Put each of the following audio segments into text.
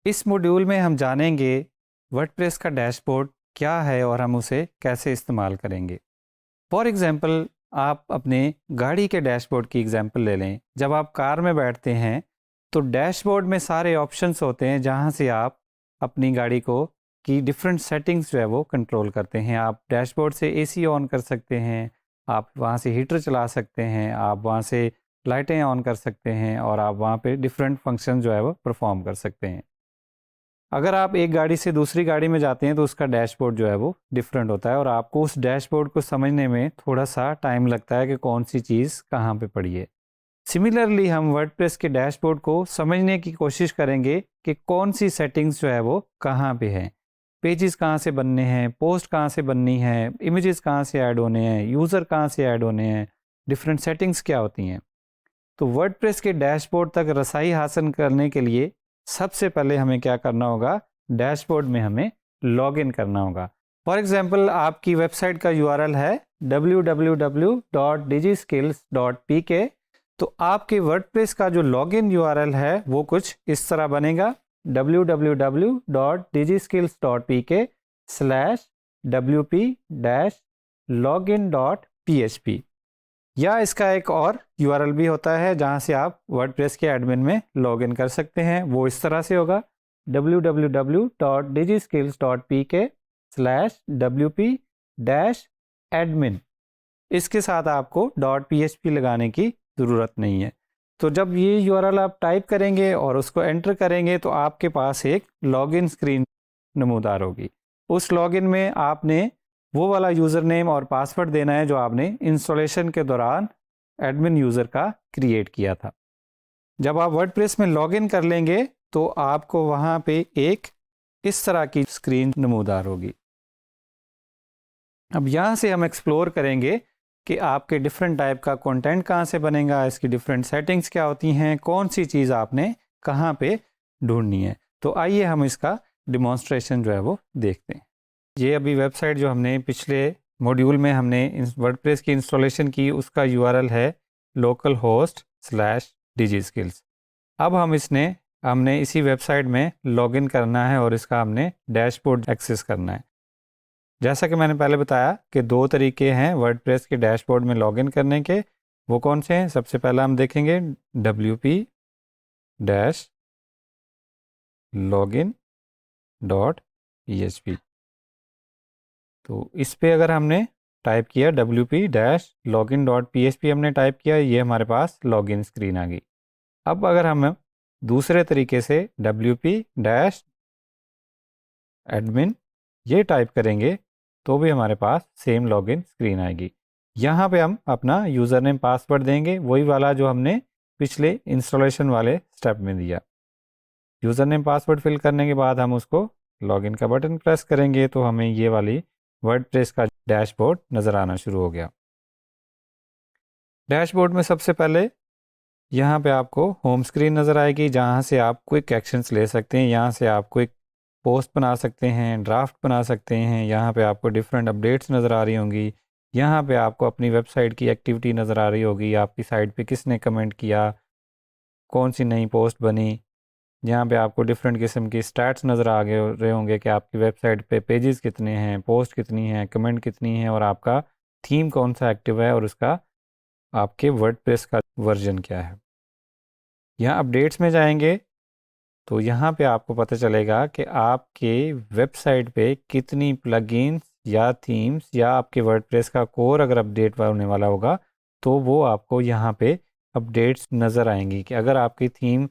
इस मॉड्यूल में हम जानेंगे वर्डप्रेस का डैशबोर्ड क्या है और हम उसे कैसे इस्तेमाल करेंगे। फॉर एग्ज़ाम्पल, आप अपने गाड़ी के डैशबोर्ड की एग्ज़ाम्पल ले लें। जब आप कार में बैठते हैं तो डैशबोर्ड में सारे ऑप्शंस होते हैं जहां से आप अपनी गाड़ी को की डिफरेंट सेटिंग्स जो है वो कंट्रोल करते हैं। आप डैशबोर्ड से एसी ऑन कर सकते हैं, आप वहां से हीटर चला सकते हैं, आप वहां से लाइटें ऑन कर सकते हैं और आप वहां पे डिफरेंट फंक्शन जो है वो परफॉर्म कर सकते हैं। अगर आप एक गाड़ी से दूसरी गाड़ी में जाते हैं तो उसका डैशबोर्ड जो है वो डिफरेंट होता है और आपको उस डैशबोर्ड को समझने में थोड़ा सा टाइम लगता है कि कौन सी चीज़ कहाँ पे पड़ी है। सिमिलरली हम वर्डप्रेस के डैशबोर्ड को समझने की कोशिश करेंगे कि कौन सी सेटिंग्स जो है वो कहाँ पे है, पेजेस कहाँ से बनने हैं, पोस्ट कहाँ से बननी है, इमेजेस कहाँ से ऐड होने हैं, यूज़र कहाँ से ऐड होने हैं, डिफरेंट सेटिंग्स क्या होती हैं। तो वर्डप्रेस के डैशबोर्ड तक रसाई हासिल करने के लिए सबसे पहले हमें क्या करना होगा, डैशबोर्ड में हमें लॉगिन करना होगा। फॉर एग्जांपल, आपकी वेबसाइट का यूआरएल है www.digiskills.pk। तो आपके वर्डप्रेस का जो लॉगिन यूआरएल है वो कुछ इस तरह बनेगा www.digiskills.pk/wp-login.php। या इसका एक और यूआरएल भी होता है जहां से आप वर्डप्रेस के एडमिन में लॉगिन कर सकते हैं। वो इस तरह से होगा www.digiskills.pk/wp-admin। इसके साथ आपको .php लगाने की ज़रूरत नहीं है। तो जब ये यूआरएल आप टाइप करेंगे और उसको एंटर करेंगे तो आपके पास एक लॉगिन स्क्रीन नमूदार होगी। उस लॉगिन में आपने वो वाला यूज़र नेम और पासवर्ड देना है जो आपने इंस्टॉलेशन के दौरान एडमिन यूज़र का क्रिएट किया था। जब आप वर्डप्रेस में लॉगिन कर लेंगे तो आपको वहाँ पे एक इस तरह की स्क्रीन नमूदार होगी। अब यहाँ से हम एक्सप्लोर करेंगे कि आपके डिफरेंट टाइप का कंटेंट कहाँ से बनेगा, इसकी डिफरेंट सेटिंग्स क्या होती हैं, कौन सी चीज़ आपने कहाँ पे ढूंढनी है। तो आइए हम इसका डिमॉन्स्ट्रेशन जो है वो देखते हैं। ये अभी वेबसाइट जो हमने पिछले मॉड्यूल में हमने वर्डप्रेस की इंस्टॉलेशन की उसका यूआरएल है localhost/digiskills। अब हमने इसी वेबसाइट में लॉगिन करना है और इसका हमने डैशबोर्ड एक्सेस करना है। जैसा कि मैंने पहले बताया कि दो तरीके हैं वर्डप्रेस के डैशबोर्ड में लॉगिन करने के। वो कौन से हैं? सबसे पहला हम देखेंगे wp-login.php। तो इस पे अगर हमने टाइप किया wp-login.php हमने टाइप किया, ये हमारे पास लॉगिन स्क्रीन आ गई। अब अगर हम दूसरे तरीके से wp-admin ये टाइप करेंगे तो भी हमारे पास सेम लॉगिन स्क्रीन आएगी। यहाँ पे हम अपना यूज़र नेम पासवर्ड देंगे, वही वाला जो हमने पिछले इंस्टॉलेशन वाले स्टेप में दिया। यूज़र नेम पासवर्ड फिल करने के बाद हम उसको लॉगिन का बटन प्रेस करेंगे तो हमें ये वाली वर्डप्रेस का डैशबोर्ड नज़र आना शुरू हो गया। डैशबोर्ड में सबसे पहले यहाँ पे आपको होम स्क्रीन नज़र आएगी जहाँ से आप क्विक एक्शंस ले सकते हैं। यहाँ से आप क्विक पोस्ट बना सकते हैं, ड्राफ्ट बना सकते हैं। यहाँ पे आपको डिफरेंट अपडेट्स नज़र आ रही होंगी। यहाँ पे आपको अपनी वेबसाइट की एक्टिविटी नज़र आ रही होगी, आपकी साइट पे किसने कमेंट किया, कौन सी नई पोस्ट बनी। यहाँ पे आपको डिफरेंट किस्म की स्टैट्स नज़र आ गए रहे होंगे कि आपकी वेबसाइट पे पेजेस कितने हैं, पोस्ट कितनी हैं, कमेंट कितनी हैं और आपका थीम कौन सा एक्टिव है और उसका आपके वर्डप्रेस का वर्जन क्या है। यहाँ अपडेट्स में जाएंगे तो यहाँ पे आपको पता चलेगा कि आपके वेबसाइट पे कितनी प्लगइन्स या थीम्स या आपके वर्डप्रेस का कोर अगर अपडेट होने वाला होगा तो वो आपको यहाँ पे अपडेट्स नज़र आएंगी कि अगर आपकी थीम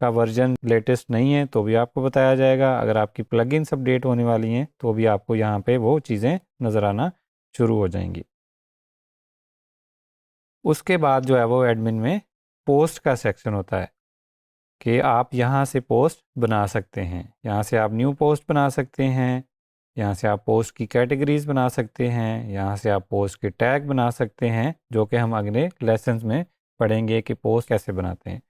का वर्जन लेटेस्ट नहीं है तो भी आपको बताया जाएगा, अगर आपकी प्लगइन्स अपडेट होने वाली हैं तो भी आपको यहाँ पे वो चीज़ें नज़र आना शुरू हो जाएंगी। उसके बाद जो है वो एडमिन में पोस्ट का सेक्शन होता है कि आप यहाँ से पोस्ट बना सकते हैं। यहाँ से आप न्यू पोस्ट बना सकते हैं, यहाँ से आप पोस्ट की कैटेगरीज बना सकते हैं, यहाँ से आप पोस्ट के टैग बना सकते हैं जो कि हम अगले लेसन्स में पढ़ेंगे कि पोस्ट कैसे बनाते हैं।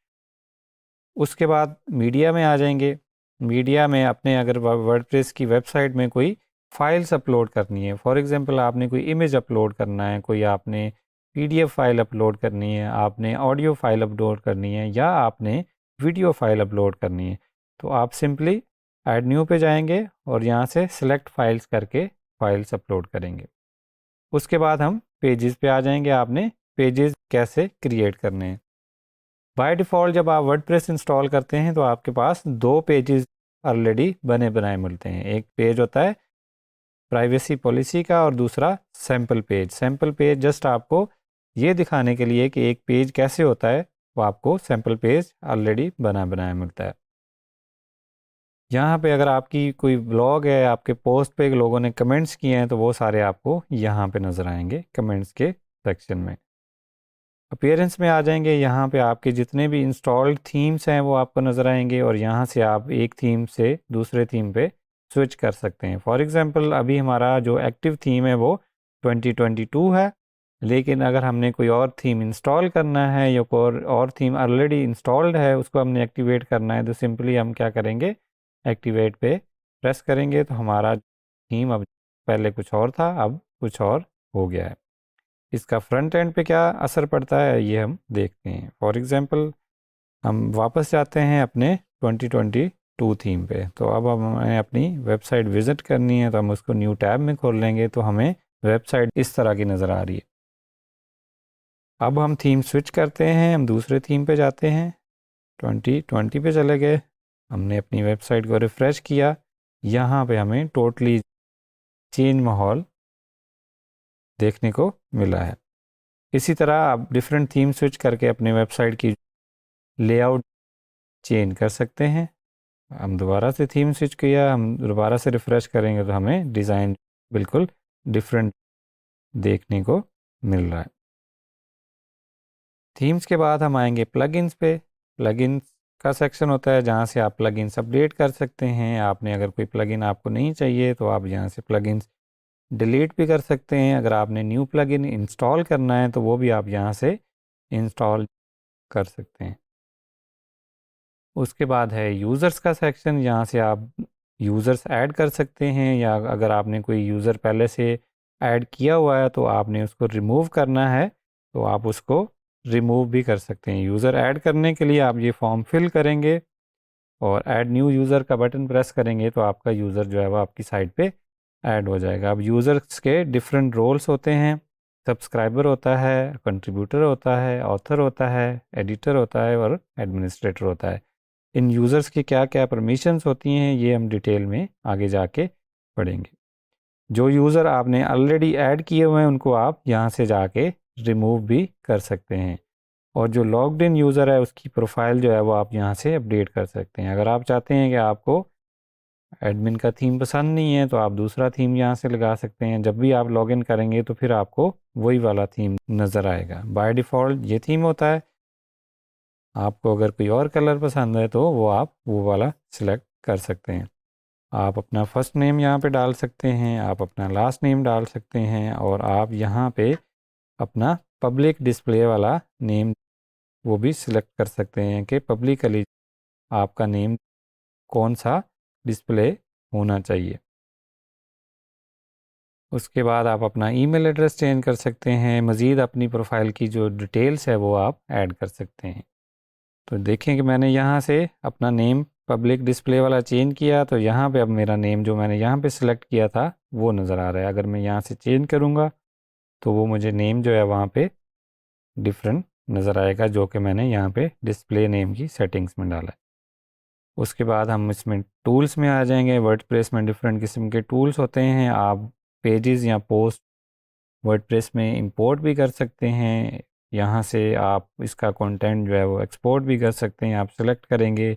उसके बाद मीडिया में आ जाएंगे। मीडिया में अपने अगर वर्डप्रेस की वेबसाइट में कोई फाइल्स अपलोड करनी है, फॉर एग्जांपल आपने कोई इमेज अपलोड करना है, कोई आपने पीडीएफ फाइल अपलोड करनी है, आपने ऑडियो फाइल अपलोड करनी है या आपने वीडियो फाइल अपलोड करनी है, तो आप सिंपली ऐड न्यू पे जाएंगे और यहाँ से सिलेक्ट फाइल्स करके फाइल्स अपलोड करेंगे। उसके बाद हम पेजेस पे आ जाएंगे। आपने पेजेस कैसे क्रिएट करने हैं। बाय डिफ़ॉल्ट जब आप वर्डप्रेस इंस्टॉल करते हैं तो आपके पास दो पेजेस ऑलरेडी बने बनाए मिलते हैं। एक पेज होता है प्राइवेसी पॉलिसी का और दूसरा sample page. Sample page just आपको ये दिखाने के लिए कि एक पेज कैसे होता है, वो आपको सैम्पल पेज ऑलरेडी बना बनाया मिलता है। यहाँ पे अगर आपकी कोई ब्लॉग है, आपके पोस्ट पे लोगों ने कमेंट्स किए हैं, तो वो सारे आपको यहाँ पे नज़र आएंगे कमेंट्स के सेक्शन में। अपीयरेंस में आ जाएंगे, यहाँ पे आपके जितने भी इंस्टॉल्ड थीम्स हैं वो आपको नज़र आएंगे और यहाँ से आप एक थीम से दूसरे थीम पे स्विच कर सकते हैं। फॉर एग्जांपल अभी हमारा जो एक्टिव थीम है वो 2022 है, लेकिन अगर हमने कोई और थीम इंस्टॉल करना है या कोई और थीम ऑलरेडी इंस्टॉल्ड है उसको हमने एक्टिवेट करना है, तो सिंपली हम क्या करेंगे, एक्टिवेट पे प्रेस करेंगे तो हमारा थीम अब पहले कुछ और था, अब कुछ और हो गया है। इसका फ्रंट एंड पे क्या असर पड़ता है ये हम देखते हैं। फॉर एग्जांपल हम वापस जाते हैं अपने 2022 थीम पे। तो अब हमें अपनी वेबसाइट विज़िट करनी है, तो हम उसको न्यू टैब में खोल लेंगे तो हमें वेबसाइट इस तरह की नज़र आ रही है। अब हम थीम स्विच करते हैं, हम दूसरे थीम पे जाते हैं, 2020 पे चले गए, हमने अपनी वेबसाइट को रिफ़्रेश किया, यहाँ पे हमें टोटली चेंज माहौल देखने को मिला है। इसी तरह आप डिफरेंट थीम स्विच करके अपने वेबसाइट की लेआउट चेंज कर सकते हैं। हम दोबारा से थीम स्विच किया, हम दोबारा से रिफ़्रेश करेंगे तो हमें डिज़ाइन बिल्कुल डिफरेंट देखने को मिल रहा है। थीम्स के बाद हम आएंगे प्लगइन्स पे। प्लगइन्स का सेक्शन होता है जहाँ से आप प्लगइन्स अपडेट कर सकते हैं। आपने अगर कोई प्लगइन आपको नहीं चाहिए तो आप यहाँ से प्लगइन्स डिलीट भी कर सकते हैं। अगर आपने न्यू प्लगइन इंस्टॉल करना है तो वो भी आप यहाँ से इंस्टॉल कर सकते हैं। उसके बाद है यूज़र्स का सेक्शन, यहाँ से आप यूज़र्स ऐड कर सकते हैं, या अगर आपने कोई यूज़र पहले से ऐड किया हुआ है तो आपने उसको रिमूव करना है तो आप उसको रिमूव भी कर सकते हैं। यूज़र ऐड करने के लिए आप ये फॉर्म फिल करेंगे और ऐड न्यू यूज़र का बटन प्रेस करेंगे तो आपका यूज़र जो है वो आपकी साइट पे ऐड हो जाएगा। अब यूज़र्स के डिफरेंट रोल्स होते हैं, सब्सक्राइबर होता है, कंट्रीब्यूटर होता है, ऑथर होता है, एडिटर होता है और एडमिनिस्ट्रेटर होता है। इन यूज़र्स की क्या क्या परमिशंस होती हैं ये हम डिटेल में आगे जाके पढ़ेंगे। जो यूज़र आपने ऑलरेडी ऐड किए हुए हैं उनको आप यहाँ से जाके रिमूव भी कर सकते हैं, और जो लॉग्ड इन यूज़र है उसकी प्रोफाइल जो है वो आप यहाँ से अपडेट कर सकते हैं। अगर आप चाहते हैं कि आपको एडमिन का थीम पसंद नहीं है तो आप दूसरा थीम यहाँ से लगा सकते हैं। जब भी आप लॉगिन करेंगे तो फिर आपको वही वाला थीम नज़र आएगा। बाय डिफ़ॉल्ट ये थीम होता है। आपको अगर कोई और कलर पसंद है तो वो आप वो वाला सिलेक्ट कर सकते हैं। आप अपना फर्स्ट नेम यहाँ पे डाल सकते हैं, आप अपना लास्ट नेम डाल सकते हैं, और आप यहाँ पे अपना पब्लिक डिस्प्ले वाला नेम वो भी सिलेक्ट कर सकते हैं कि पब्लिकली आपका नेम कौन सा डिस्प्ले होना चाहिए। उसके बाद आप अपना ईमेल एड्रेस चेंज कर सकते हैं। मज़ीद अपनी प्रोफाइल की जो डिटेल्स है वो आप ऐड कर सकते हैं। तो देखें कि मैंने यहाँ से अपना नेम पब्लिक डिस्प्ले वाला चेंज किया, तो यहाँ पे अब मेरा नेम जो मैंने यहाँ पे सिलेक्ट किया था वो नज़र आ रहा है। अगर मैं यहाँ से चेंज करूँगा तो वो मुझे नेम जो है वहाँ पे डिफरेंट नज़र आएगा, जो कि मैंने यहाँ पे डिस्प्ले नेम की सेटिंग्स में डाला है। उसके बाद हम इसमें टूल्स में आ जाएंगे। वर्डप्रेस में डिफरेंट किस्म के टूल्स होते हैं। आप पेजेस या पोस्ट वर्डप्रेस में इंपोर्ट भी कर सकते हैं। यहाँ से आप इसका कंटेंट जो है वो एक्सपोर्ट भी कर सकते हैं। आप सेलेक्ट करेंगे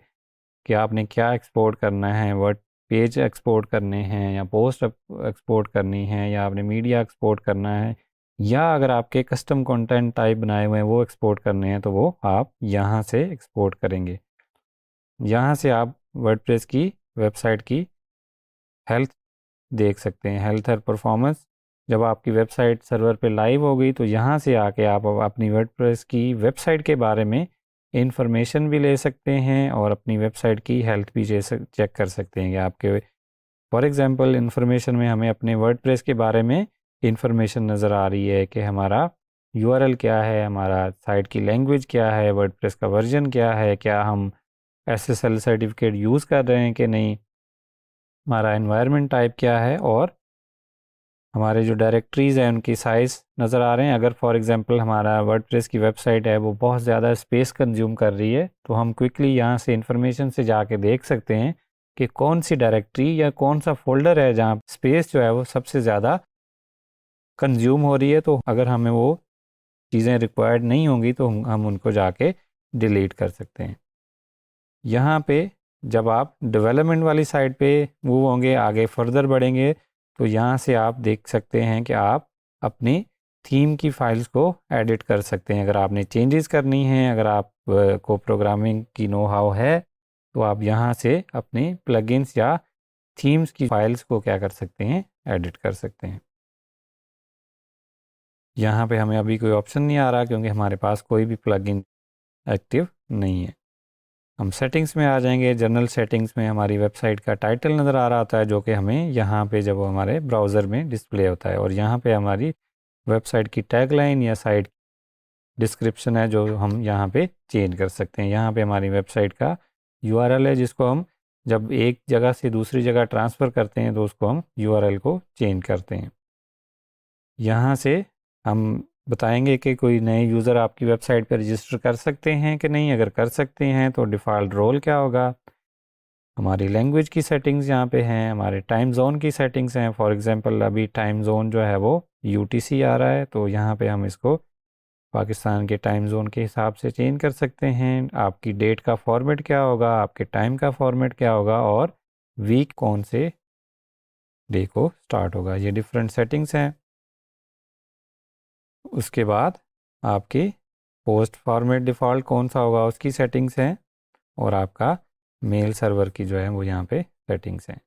कि आपने क्या एक्सपोर्ट करना है, वर्ड पेज एक्सपोर्ट करने हैं या पोस्ट एक्सपोर्ट करनी है, या आपने मीडिया एक्सपोर्ट करना है, या अगर आपके कस्टम कंटेंट टाइप बनाए हुए हैं वो एक्सपोर्ट करने हैं तो वो आप यहाँ से एक्सपोर्ट करेंगे। यहाँ से आप वर्डप्रेस की वेबसाइट की हेल्थ देख सकते हैं, हेल्थ और परफॉर्मेंस। जब आपकी वेबसाइट सर्वर पे लाइव हो गई तो यहाँ से आके आप अपनी वर्डप्रेस की वेबसाइट के बारे में इंफॉर्मेशन भी ले सकते हैं और अपनी वेबसाइट की हेल्थ भी चेक कर सकते हैं कि आपके फॉर एग्जांपल इंफॉर्मेशन में हमें अपने वर्डप्रेस के बारे में इंफॉर्मेशन नज़र आ रही है कि हमारा यूआरएल क्या है, हमारा साइट की लैंग्वेज क्या है, वर्डप्रेस का वर्जन क्या है, क्या हम SSL सर्टिफिकेट यूज़ कर रहे हैं कि नहीं, हमारा एनवायरनमेंट टाइप क्या है, और हमारे जो डायरेक्टरीज़ हैं उनकी साइज़ नज़र आ रहे हैं। अगर फॉर एग्जांपल हमारा वर्डप्रेस की वेबसाइट है वो बहुत ज़्यादा स्पेस कंज्यूम कर रही है, तो हम क्विकली यहाँ से इंफॉर्मेशन से जाके देख सकते हैं कि कौन सी डायरेक्टरी या कौन सा फोल्डर है जहाँ स्पेस जो है वो सबसे ज़्यादा कंज्यूम हो रही है। तो अगर हमें वो चीज़ें रिक्वायर्ड नहीं होंगी तो हम उनको जाके डिलीट कर सकते हैं। यहाँ पे जब आप डेवलपमेंट वाली साइड पे मूव होंगे, आगे फर्दर बढ़ेंगे, तो यहाँ से आप देख सकते हैं कि आप अपनी थीम की फाइल्स को एडिट कर सकते हैं। अगर आपने चेंजेस करनी हैं, अगर आप को प्रोग्रामिंग की नो हाउ है, तो आप यहाँ से अपने प्लगइन्स या थीम्स की फाइल्स को क्या कर सकते हैं, एडिट कर सकते हैं। यहाँ पे हमें अभी कोई ऑप्शन नहीं आ रहा क्योंकि हमारे पास कोई भी प्लगइन एक्टिव नहीं है। हम सेटिंग्स में आ जाएंगे। जनरल सेटिंग्स में हमारी वेबसाइट का टाइटल नज़र आ रहा होता है जो कि हमें यहाँ पे जब हमारे ब्राउज़र में डिस्प्ले होता है, और यहाँ पे हमारी वेबसाइट की टैगलाइन या साइट डिस्क्रिप्शन है जो हम यहाँ पे चेंज कर सकते हैं। यहाँ पे हमारी वेबसाइट का URL है जिसको हम जब एक जगह से दूसरी जगह ट्रांसफ़र करते हैं तो उसको हम URL को चेंज करते हैं। यहाँ से हम बताएंगे कि कोई नए यूज़र आपकी वेबसाइट पर रजिस्टर कर सकते हैं कि नहीं। अगर कर सकते हैं तो डिफ़ॉल्ट रोल क्या होगा। हमारी लैंग्वेज की सेटिंग्स यहाँ पे हैं, हमारे टाइम जोन की सेटिंग्स हैं। फॉर एग्जांपल अभी टाइम जोन जो है वो UTC आ रहा है, तो यहाँ पे हम इसको पाकिस्तान के टाइम जोन के हिसाब से चेंज कर सकते हैं। आपकी डेट का फॉर्मेट क्या होगा, आपके टाइम का फॉर्मेट क्या होगा, और वीक कौन से डे को स्टार्ट होगा, ये डिफरेंट सेटिंग्स हैं। उसके बाद आपकी पोस्ट फॉर्मेट डिफ़ॉल्ट कौन सा होगा उसकी सेटिंग्स हैं, और आपका मेल सर्वर की जो है वो यहाँ पे सेटिंग्स हैं।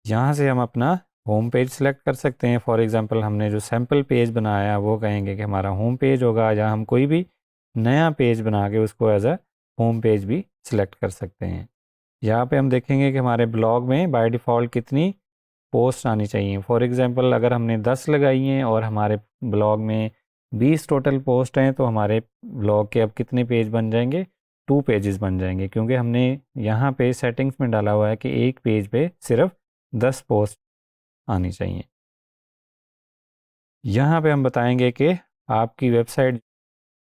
यहाँ से हम अपना होम पेज सेलेक्ट कर सकते हैं। फॉर एग्जांपल हमने जो सैम्पल पेज बनाया वो कहेंगे कि हमारा होम पेज होगा, या हम कोई भी नया पेज बना के उसको एज अ होम पेज भी सिलेक्ट कर सकते हैं। यहाँ पे हम देखेंगे कि हमारे ब्लॉग में बाय डिफ़ॉल्ट कितनी पोस्ट आनी चाहिए। फॉर एग्जांपल अगर हमने 10 लगाई हैं और हमारे ब्लॉग में 20 टोटल पोस्ट हैं, तो हमारे ब्लॉग के अब कितने पेज बन जाएंगे, 2 पेजेस बन जाएंगे, क्योंकि हमने यहाँ पे सेटिंग्स में डाला हुआ है कि एक पेज पे सिर्फ 10 पोस्ट आनी चाहिए। यहाँ पे हम बताएंगे कि आपकी वेबसाइट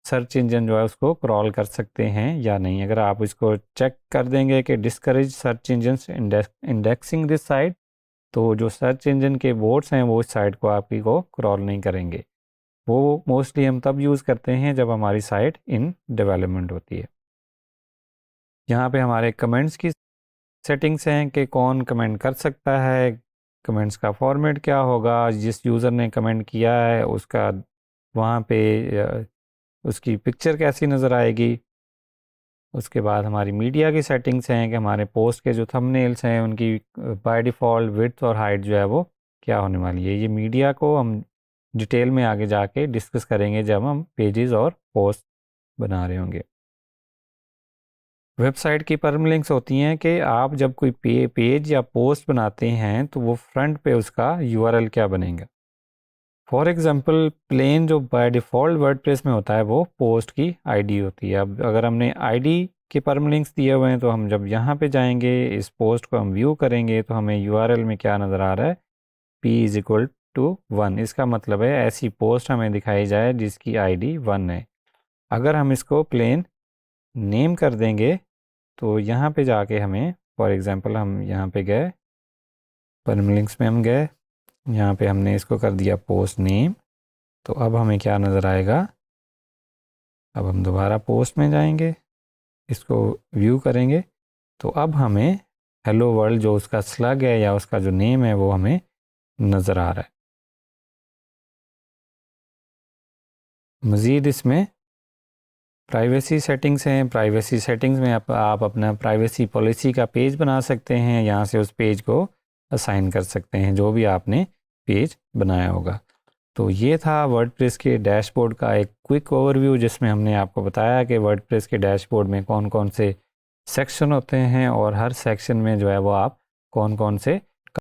सर्च इंजन जो है उसको क्रॉल कर सकते हैं या नहीं। अगर आप इसको चेक कर देंगे कि discourage search engine indexing this site, तो जो सर्च इंजन के बोर्ड्स हैं वो इस साइट को आपकी को क्रॉल नहीं करेंगे। वो मोस्टली हम तब यूज़ करते हैं जब हमारी साइट इन डेवलपमेंट होती है। यहाँ पे हमारे कमेंट्स की सेटिंग्स हैं कि कौन कमेंट कर सकता है, कमेंट्स का फॉर्मेट क्या होगा, जिस यूज़र ने कमेंट किया है उसका वहाँ पे उसकी पिक्चर कैसी नज़र आएगी। उसके बाद हमारी मीडिया की सेटिंग्स हैं कि हमारे पोस्ट के जो थंबनेल्स हैं उनकी बाय डिफ़ॉल्ट विड्थ और हाइट जो है वो क्या होने वाली है। ये मीडिया को हम डिटेल में आगे जाके डिस्कस करेंगे जब हम पेजेस और पोस्ट बना रहे होंगे। वेबसाइट की परमलिंक्स होती हैं कि आप जब कोई पेज या पोस्ट बनाते हैं तो वो फ्रंट पे उसका URL क्या बनेगा। फॉर एग्जांपल प्लेन जो बाय डिफ़ॉल्ट वर्डप्रेस में होता है वो पोस्ट की ID होती है। अब अगर हमने ID के परमलिंक्स दिए हुए हैं तो हम जब यहाँ पे जाएंगे, इस पोस्ट को हम व्यू करेंगे तो हमें URL में क्या नज़र आ रहा है, P=1। इसका मतलब है ऐसी पोस्ट हमें दिखाई जाए जिसकी ID 1 है। अगर हम इसको प्लेन नेम कर देंगे तो यहाँ पे जाके हमें फॉर एग्जांपल हम यहाँ पे गए, परमलिंक्स में हम गए, यहाँ पे हमने इसको कर दिया पोस्ट नेम, तो अब हमें क्या नज़र आएगा। अब हम दोबारा पोस्ट में जाएंगे, इसको व्यू करेंगे, तो अब हमें हेलो वर्ल्ड जो उसका स्लग है या उसका जो नेम है वो हमें नज़र आ रहा है। मज़ीद इसमें प्राइवेसी सेटिंग्स हैं। प्राइवेसी सेटिंग्स में आप अपना प्राइवेसी पॉलिसी का पेज बना सकते हैं। यहाँ से उस पेज को असाइन कर सकते हैं जो भी आपने पेज बनाया होगा। तो ये था वर्डप्रेस के डैशबोर्ड का एक क्विक ओवरव्यू जिसमें हमने आपको बताया कि वर्डप्रेस के डैशबोर्ड में कौन कौन से सेक्शन होते हैं और हर सेक्शन में जो है वो आप कौन कौन से